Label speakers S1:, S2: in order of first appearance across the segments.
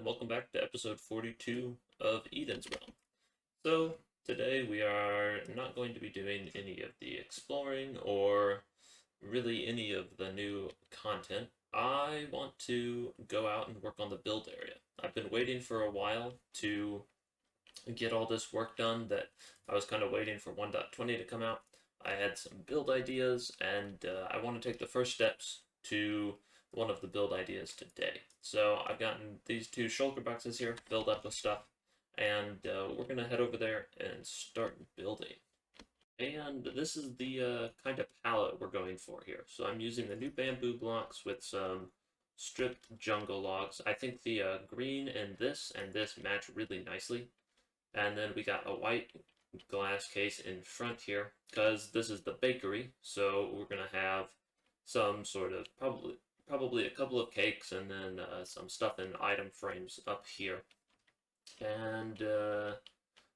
S1: welcome back to episode 42 of Eden's Realm. So, today we are not going to be doing any of the exploring or really any of the new content. I want to go out and work on the build area. I've been waiting for a while to get all this work done that I was kind of waiting for 1.20 to come out. I had some build ideas, and I want to take the first steps to one of the build ideas today. So I've gotten these two shulker boxes here filled up with stuff, and we're going to head over there and start building. And this is the kind of palette we're going for here. So I'm using the new bamboo blocks with some stripped jungle logs. I think the green and this match really nicely. And then we got a white glass case in front here because this is the bakery, so we're gonna have some sort of probably a couple of cakes and then some stuff in item frames up here. And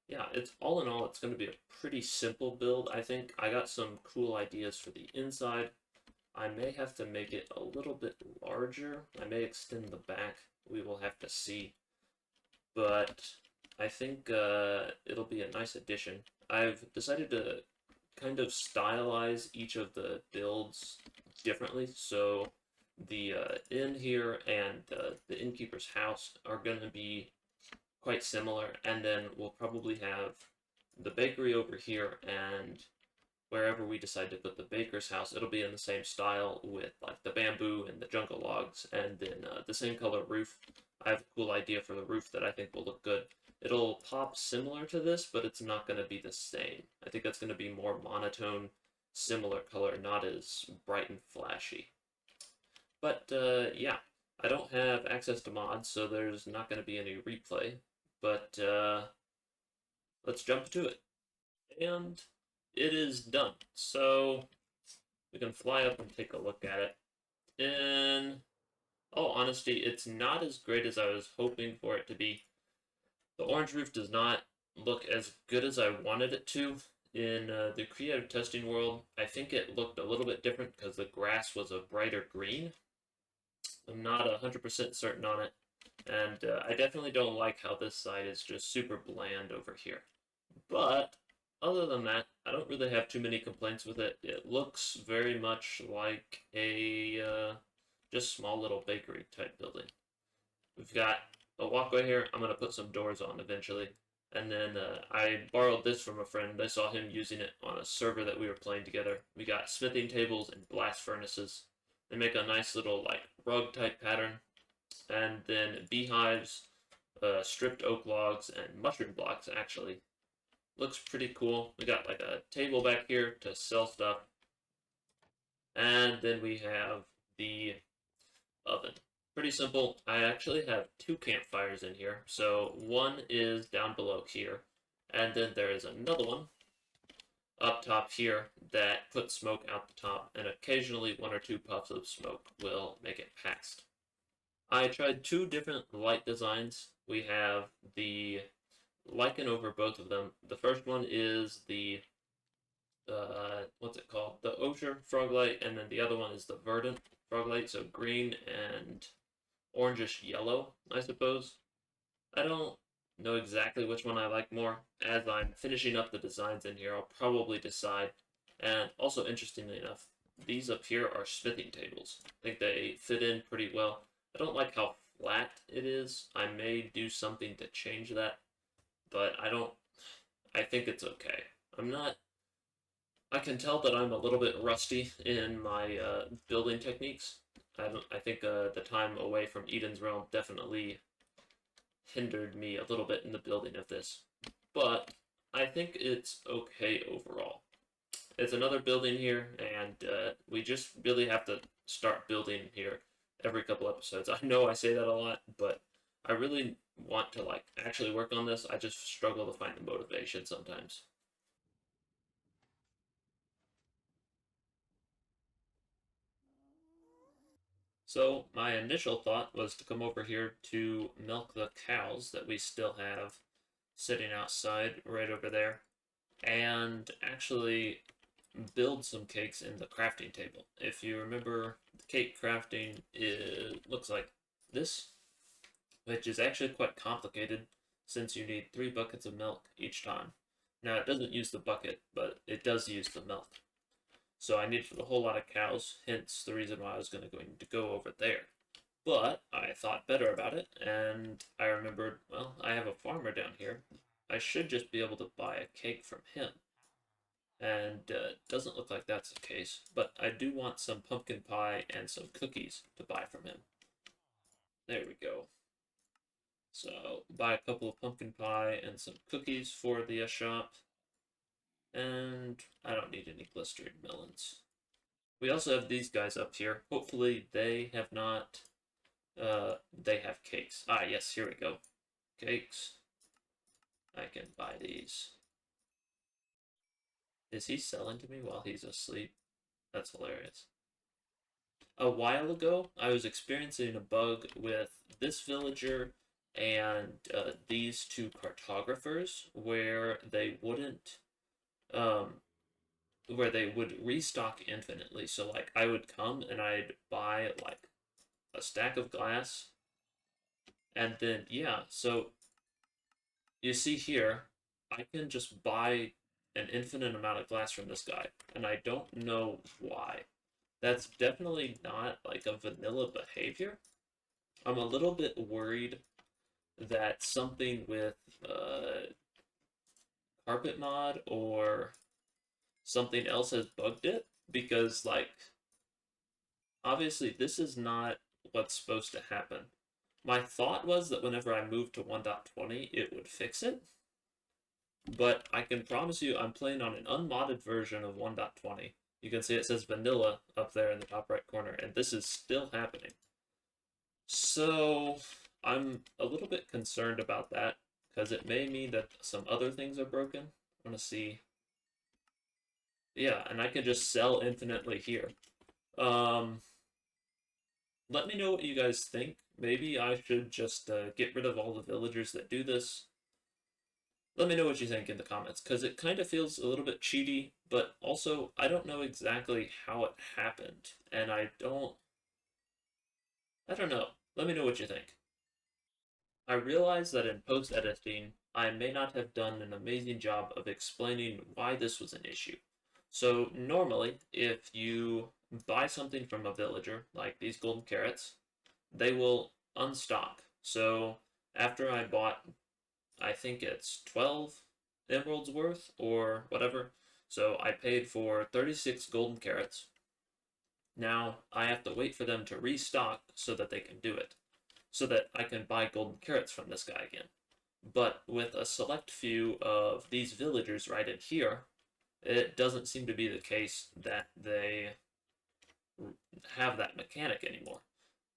S1: yeah, it's all in all, it's gonna be a pretty simple build. I think I got some cool ideas for the inside. I may have to make it a little bit larger. I may extend the back. We will have to see. But I think it'll be a nice addition. I've decided to kind of stylize each of the builds differently. So the inn here and the innkeeper's house are going to be quite similar. And then we'll probably have the bakery over here, and wherever we decide to put the baker's house, it'll be in the same style with like the bamboo and the jungle logs, and then the same color roof. I have a cool idea for the roof that I think will look good. It'll pop similar to this, but it's not going to be the same. I think that's going to be more monotone, similar color, not as bright and flashy. But yeah, I don't have access to mods, so there's not going to be any replay. But let's jump to it. And it is done. So we can fly up and take a look at it. In all honesty, it's not as great as I was hoping for it to be. The orange roof does not look as good as I wanted it to. In the creative testing world, I think it looked a little bit different because the grass was a brighter green. I'm not 100% certain on it. And I definitely don't like how this side is just super bland over here. But other than that, I don't really have too many complaints with it. It looks very much like a just small little bakery type building. We've got a walkway here. I'm going to put some doors on eventually. And then I borrowed this from a friend. I saw him using it on a server that we were playing together. We got smithing tables and blast furnaces. They make a nice little like rug type pattern. And then beehives, stripped oak logs, and mushroom blocks actually. Looks pretty cool. We got like a table back here to sell stuff. And then we have the oven. Pretty simple. I actually have two campfires in here. So one is down below here. And then there is another one up top here that puts smoke out the top. And occasionally one or two puffs of smoke will make it past. I tried two different light designs. We have the lichen over both of them. The first one is the what's it called? The Osher Froglight, and then the other one is the Verdant Froglight, so green and orangish yellow, I suppose. I don't know exactly which one I like more. As I'm finishing up the designs in here, I'll probably decide. And also, interestingly enough, these up here are smithing tables. I think they fit in pretty well. I don't like how flat it is. I may do something to change that, but I think it's okay. I can tell that I'm a little bit rusty in my building techniques. I think the time away from Eden's Realm definitely hindered me a little bit in the building of this. But I think it's okay overall. It's another building here, and we just really have to start building here every couple episodes. I know I say that a lot, but I really want to like actually work on this. I just struggle to find the motivation sometimes. So my initial thought was to come over here to milk the cows that we still have sitting outside right over there, and actually build some cakes in the crafting table. If you remember, the cake crafting looks like this. which is actually quite complicated since you need 3 buckets of milk each time. Now, it doesn't use the bucket, but it does use the milk. So I needed a whole lot of cows, hence the reason why I was going to go over there. But I thought better about it, and I remembered, well, I have a farmer down here. I should just be able to buy a cake from him. And it doesn't look like that's the case, but I do want some pumpkin pie and some cookies to buy from him. There we go. So buy a couple of pumpkin pie and some cookies for the shop. And I don't need any blistered melons. We also have these guys up here. Hopefully they have not. They have cakes. Ah, yes, here we go. Cakes. I can buy these. Is he selling to me while he's asleep? That's hilarious. A while ago, I was experiencing a bug with this villager and these two cartographers where they wouldn't um, where they would restock infinitely. So like I would come and I'd buy like a stack of glass and then yeah, so you see here, I can just buy an infinite amount of glass from this guy and I don't know why. That's definitely not like a vanilla behavior. I'm a little bit worried that something with carpet mod or something else has bugged it because like obviously this is not what's supposed to happen. My thought was that whenever I moved to 1.20 it would fix it, but I can promise you I'm playing on an unmodded version of 1.20. You can see it says vanilla up there in the top right corner, and this is still happening. So I'm a little bit concerned about that because it may mean that some other things are broken. I want to see. Yeah, and I can just sell infinitely here. Um, Let me know what you guys think. Maybe I should just get rid of all the villagers that do this. Let me know what you think in the comments, because it kind of feels a little bit cheaty, but also I don't know exactly how it happened, and I don't know. Let me know what you think. I realize that in post-editing, I may not have done an amazing job of explaining why this was an issue. So normally, if you buy something from a villager, like these golden carrots, they will unstock. So after I bought, I think it's 12 emeralds worth or whatever. So I paid for 36 golden carrots. Now I have to wait for them to restock so that they can do it. So that I can buy golden carrots from this guy again. But with a select few of these villagers right in here, it doesn't seem to be the case that they have that mechanic anymore.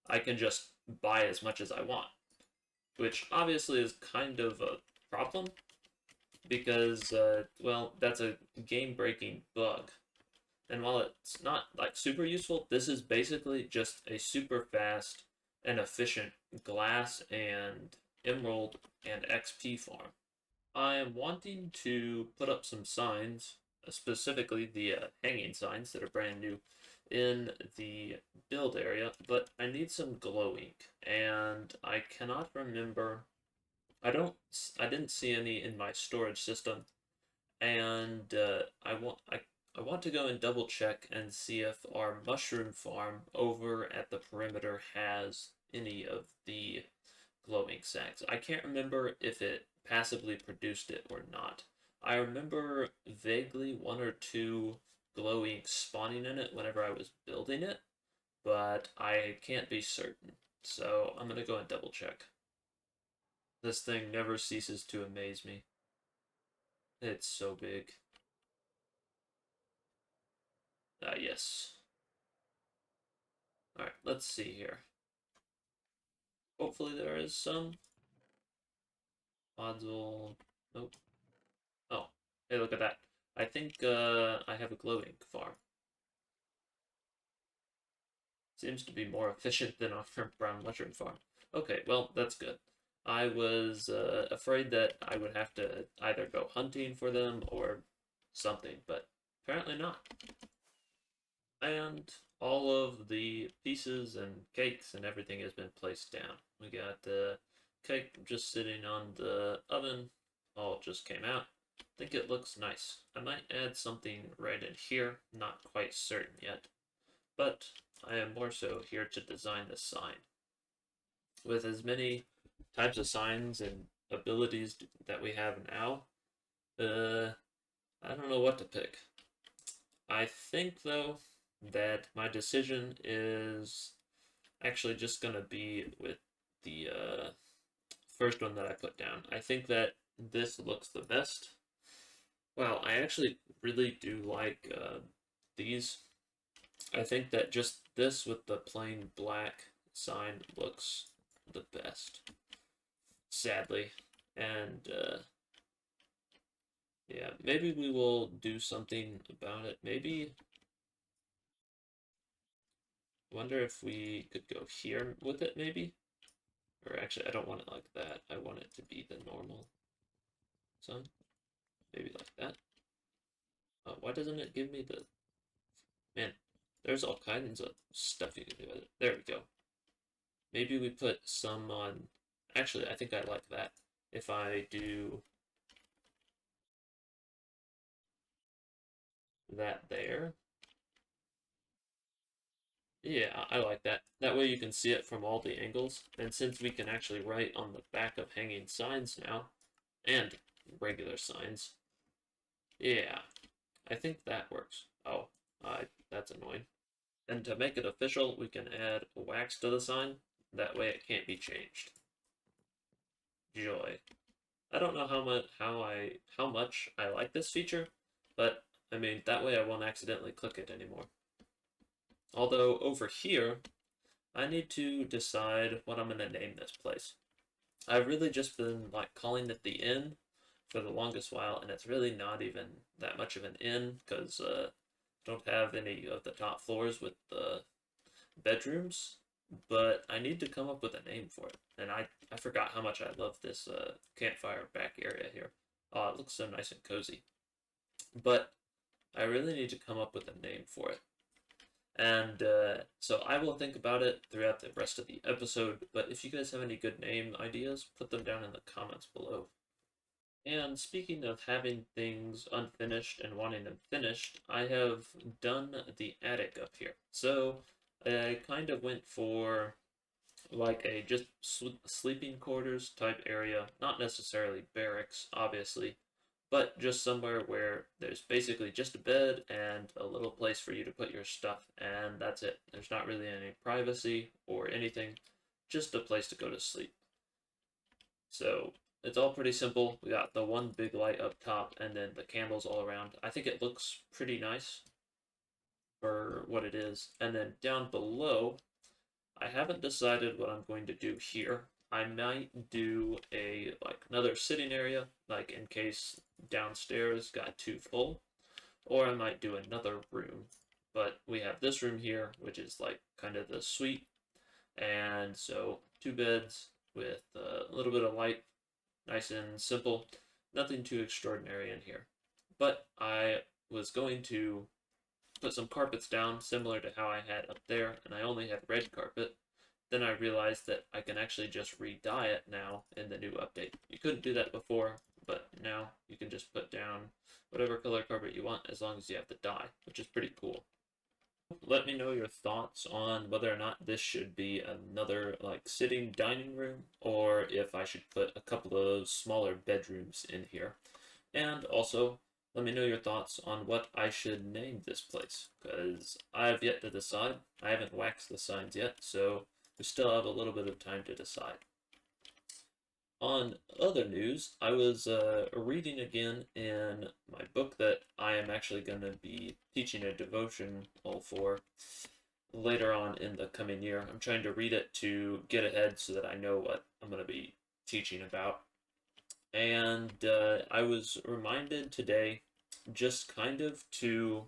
S1: I can just buy as much as I want, which obviously is kind of a problem because, well, that's a game-breaking bug. And while it's not like super useful, this is basically just a super fast and efficient glass and emerald and XP farm. I am wanting to put up some signs, specifically the hanging signs that are brand new in the build area, but I need some glow ink, and I cannot remember. I didn't see any in my storage system, and I want to go and double check and see if our mushroom farm over at the perimeter has any of the glowing sacks. I can't remember if it passively produced it or not. I remember vaguely one or two glowing spawning in it whenever I was building it, but I can't be certain. So I'm gonna go and double check. This thing never ceases to amaze me. It's so big. Yes. Alright, let's see here. Hopefully there is some. Modzul. Nope. Oh, hey, look at that. I think I have a glowing farm. Seems to be more efficient than our brown mushroom farm. Okay, well, that's good. I was afraid that I would have to either go hunting for them or something, but apparently not. And all of the pieces and cakes and everything has been placed down. We got cake just sitting on the oven all just came out. I think it looks nice. I might add something right in here, not quite certain yet, but I am more so here to design the sign. With as many types of signs and abilities that we have now, I don't know what to pick. I think, though, that my decision is actually just gonna be with the first one that I put down. I think that this looks the best. Wow, I actually really do like these. I think that just this with the plain black sign looks the best, sadly. And yeah, maybe we will do something about it. Maybe, wonder if we could go here with it, maybe? Or actually, I don't want it like that. I want it to be the normal sign. Maybe like that. Why doesn't it give me the... Man, there's all kinds of stuff you can do with it. There we go. Maybe we put some on... Actually, I think I like that. If I do that there. Yeah, I like that. That way you can see it from all the angles. And since we can actually write on the back of hanging signs now, and regular signs, yeah, I think that works. Oh, that's annoying. And to make it official, we can add wax to the sign. That way it can't be changed. Joy. I don't know how much I like this feature, but I mean that way I won't accidentally click it anymore. Although over here, I need to decide what I'm gonna name this place. I've really just been like calling it the inn for the longest while, and it's really not even that much of an inn because don't have any of the top floors with the bedrooms. But I need to come up with a name for it, and I forgot how much I love this campfire back area here. Oh, it looks so nice and cozy. But I really need to come up with a name for it. And so I will think about it throughout the rest of the episode. But if you guys have any good name ideas, put them down in the comments below. And speaking of having things unfinished and wanting them finished, I have done the attic up here. So I kind of went for like a just sleeping quarters type area, not necessarily barracks, obviously, but just somewhere where there's basically just a bed and a little place for you to put your stuff, and that's it. There's not really any privacy or anything, just a place to go to sleep. So it's all pretty simple. We got the one big light up top and then the candles all around. I think it looks pretty nice for what it is. And then down below, I haven't decided what I'm going to do here. I might do a like another sitting area, like in case downstairs got too full, or I might do another room. But we have this room here, which is like kind of the suite, and so two beds with a little bit of light, nice and simple, nothing too extraordinary in here. But I was going to put some carpets down similar to how I had up there, and I only had red carpet. Then I realized that I can actually just re-dye it now in the new update. You couldn't do that before, but now you can just put down whatever color carpet you want as long as you have the dye, which is pretty cool. Let me know your thoughts on whether or not this should be another like sitting dining room or if I should put a couple of smaller bedrooms in here. And also, let me know your thoughts on what I should name this place, because I've yet to decide. I haven't waxed the signs yet, so we still have a little bit of time to decide. On other news, I was reading again in my book that I am actually going to be teaching a devotion for later on in the coming year. I'm trying to read it to get ahead so that I know what I'm going to be teaching about. And I was reminded today just kind of to,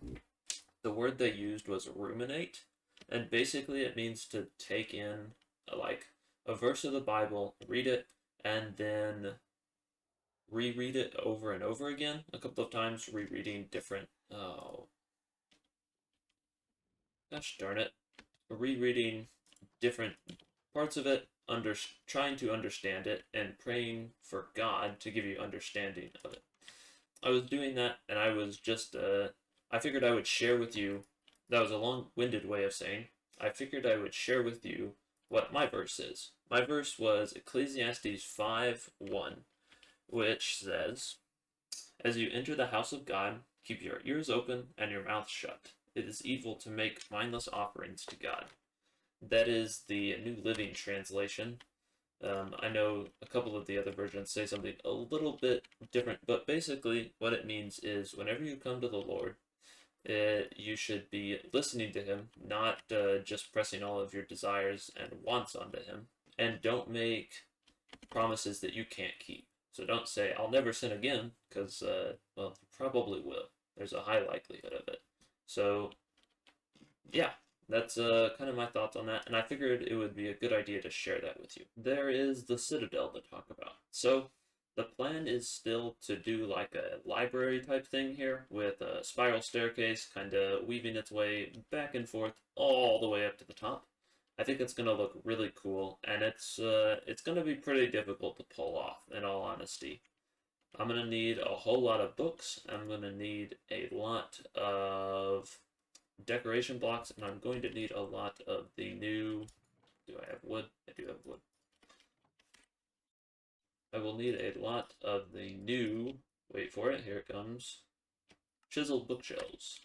S1: the word they used was ruminate. And basically it means to take in like a verse of the Bible, read it, and then reread it over and over again a couple of times, rereading different, oh, gosh darn it, rereading different parts of it trying to understand it and praying for God to give you understanding of it. I was doing that, and I was just I figured I would share with you. That was a long-winded way of saying I figured I would share with you what my verse is. My verse was Ecclesiastes 5:1, which says, "As you enter the house of God, keep your ears open and your mouth shut. It is evil to make mindless offerings to God." That is the New Living Translation. I know a couple of the other versions say something a little bit different, but basically what it means is whenever you come to the Lord, you should be listening to Him, not just pressing all of your desires and wants onto Him. And don't make promises that you can't keep. So don't say, "I'll never sin again," because, well, you probably will. There's a high likelihood of it. So, yeah, that's kind of my thoughts on that, and I figured it would be a good idea to share that with you. There is the Citadel to talk about. So, the plan is still to do like a library type thing here with a spiral staircase kind of weaving its way back and forth all the way up to the top. I think it's going to look really cool, and it's going to be pretty difficult to pull off, in all honesty. I'm going to need a whole lot of books. I'm going to need a lot of decoration blocks, and I'm going to need a lot of the new... Do I have wood? I do have wood. I will need a lot of the new... Wait for it, here it comes. Chiseled bookshelves.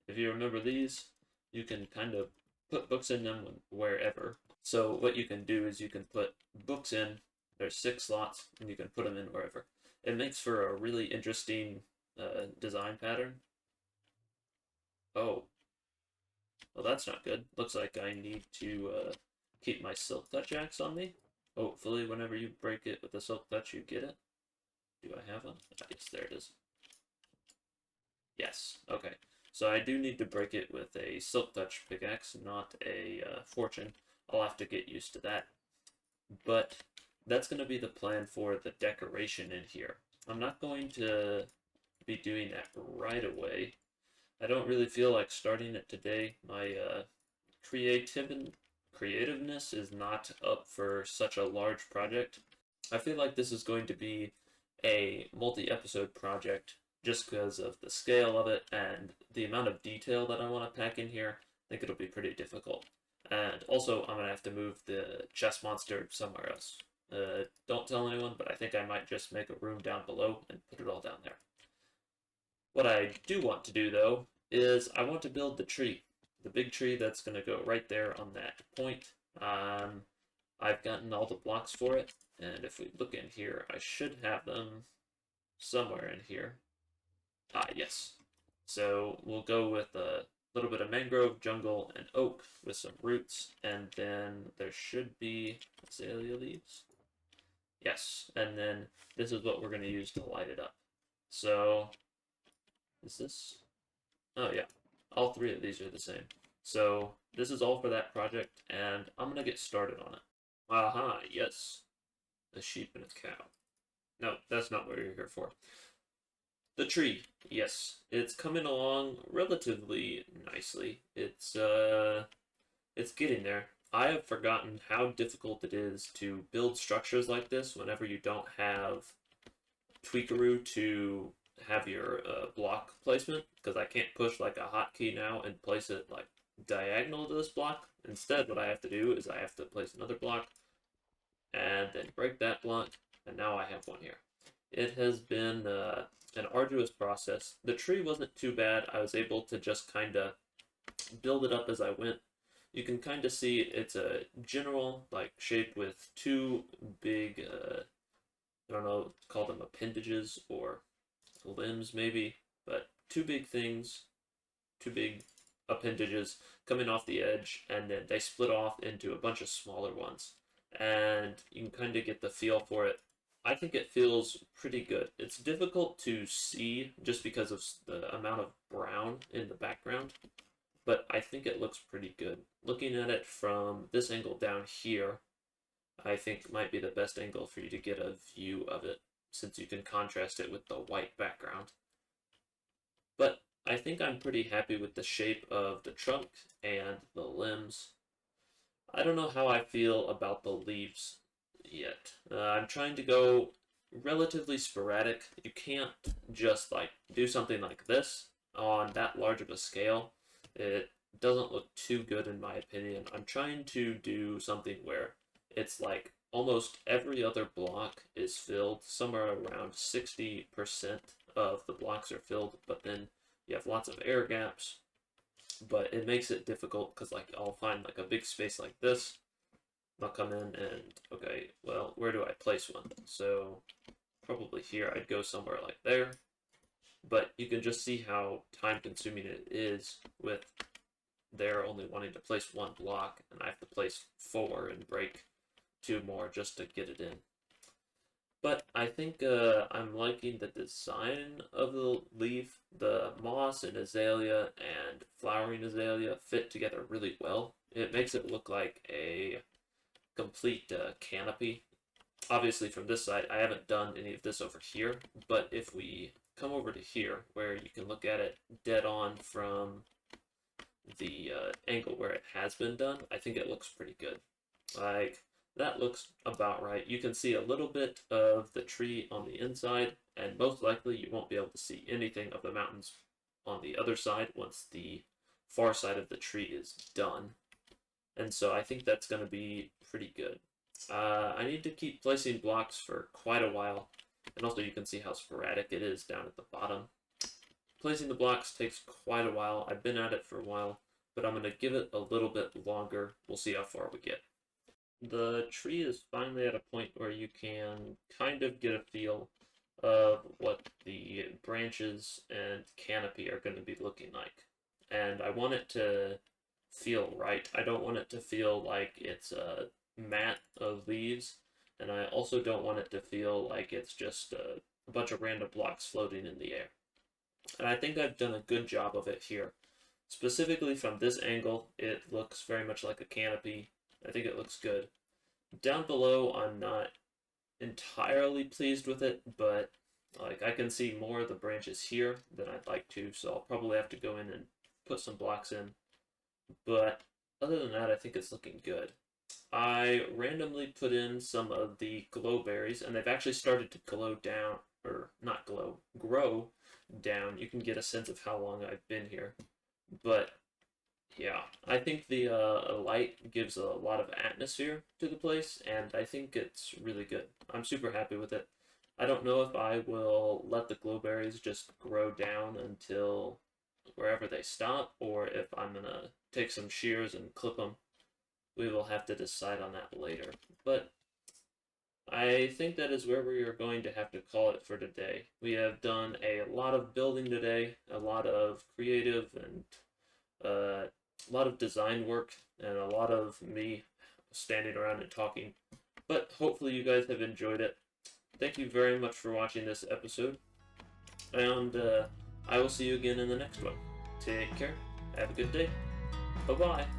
S1: If you remember these, you can kind of put books in them wherever. So what you can do is you can put books in, there's 6 slots, and you can put them in wherever. It makes for a really interesting design pattern. Oh, well, that's not good. Looks like I need to keep my silk touch axe on me. Hopefully, whenever you break it with the silk touch, you get it. Do I have one? Yes, there it is. Yes, okay. So I do need to break it with a silk touch pickaxe, not a fortune. I'll have to get used to that. But that's going to be the plan for the decoration in here. I'm not going to be doing that right away. I don't really feel like starting it today. My creativeness is not up for such a large project. I feel like this is going to be a multi-episode project just because of the scale of it and the amount of detail that I want to pack in here. I think it'll be pretty difficult. And also, I'm going to have to move the chest monster somewhere else. Don't tell anyone, but I think I might just make a room down below and put it all down there. What I do want to do, though, is I want to build the tree. The big tree that's going to go right there on that point. I've gotten all the blocks for it, and if we look in here, I should have them somewhere in here. Ah, yes. So we'll go with a little bit of mangrove, jungle, and oak with some roots, and then there should be azalea leaves. Yes, and then this is what we're going to use to light it up. So, is this? Oh, yeah. All 3 of these are the same. So, this is all for that project, and I'm going to get started on it. Aha, yes. A sheep and a cow. No, that's not what you're here for. The tree, yes. It's coming along relatively nicely. It's getting there. I have forgotten how difficult it is to build structures like this whenever you don't have Tweakaroo to have your block placement, because I can't push like a hotkey now and place it like diagonal to this block. Instead, what I have to do is I have to place another block and then break that block, and now I have one here. It has been an arduous process. The tree wasn't too bad. I was able to just kind of build it up as I went. You can kind of see it's a general like shape with 2 big, I don't know, call them appendages or limbs maybe, but 2 big things, 2 big appendages coming off the edge, and then they split off into a bunch of smaller ones. And you can kind of get the feel for it. I think it feels pretty good. It's difficult to see just because of the amount of brown in the background, but I think it looks pretty good. Looking at it from this angle down here, I think might be the best angle for you to get a view of it, since you can contrast it with the white background. But I think I'm pretty happy with the shape of the trunk and the limbs. I don't know how I feel about the leaves yet. I'm trying to go relatively sporadic. You can't just like do something like this on that large of a scale. It doesn't look too good in my opinion. I'm trying to do something where it's like almost every other block is filled. Somewhere around 60% of the blocks are filled, but then you have lots of air gaps, but it makes it difficult because like I'll find like a big space like this. I'll come in and okay, well, where do I place one? So probably here. I'd go somewhere like there. But you can just see how time consuming it is with there only wanting to place one block, and I have to place four and break two more just to get it in. But I think I'm liking the design of the leaf. The moss and azalea and flowering azalea fit together really well. It makes it look like a complete canopy. Obviously, from this side, I haven't done any of this over here, but if we come over to here, where you can look at it dead on from the angle where it has been done, I think it looks pretty good. Like, that looks about right. You can see a little bit of the tree on the inside, and most likely you won't be able to see anything of the mountains on the other side once the far side of the tree is done. And so I think that's going to be pretty good. I need to keep placing blocks for quite a while, and also you can see how sporadic it is down at the bottom. Placing the blocks takes quite a while. I've been at it for a while, but I'm going to give it a little bit longer. We'll see how far we get. The tree is finally at a point where you can kind of get a feel of what the branches and canopy are going to be looking like. And I want it to feel right. I don't want it to feel like it's a mat of leaves, and I also don't want it to feel like it's just a bunch of random blocks floating in the air. And I think I've done a good job of it here. Specifically from this angle, it looks very much like a canopy. I think it looks good. Down below, I'm not entirely pleased with it, but like I can see more of the branches here than I'd like to, so I'll probably have to go in and put some blocks in. But other than that, I think it's looking good. I randomly put in some of the glow berries, and they've actually started to glow down, or not glow, grow down. You can get a sense of how long I've been here. But yeah, I think the light gives a lot of atmosphere to the place, and I think it's really good. I'm super happy with it. I don't know if I will let the glowberries just grow down until wherever they stop, or if I'm gonna take some shears and clip them. We will have to decide on that later. But I think that is where we are going to have to call it for today. We have done a lot of building today, a lot of creative and a lot of design work, and a lot of me standing around and talking. But hopefully you guys have enjoyed it. Thank you very much for watching this episode, and I will see you again in the next one. Take care. Have a good day. Bye-bye.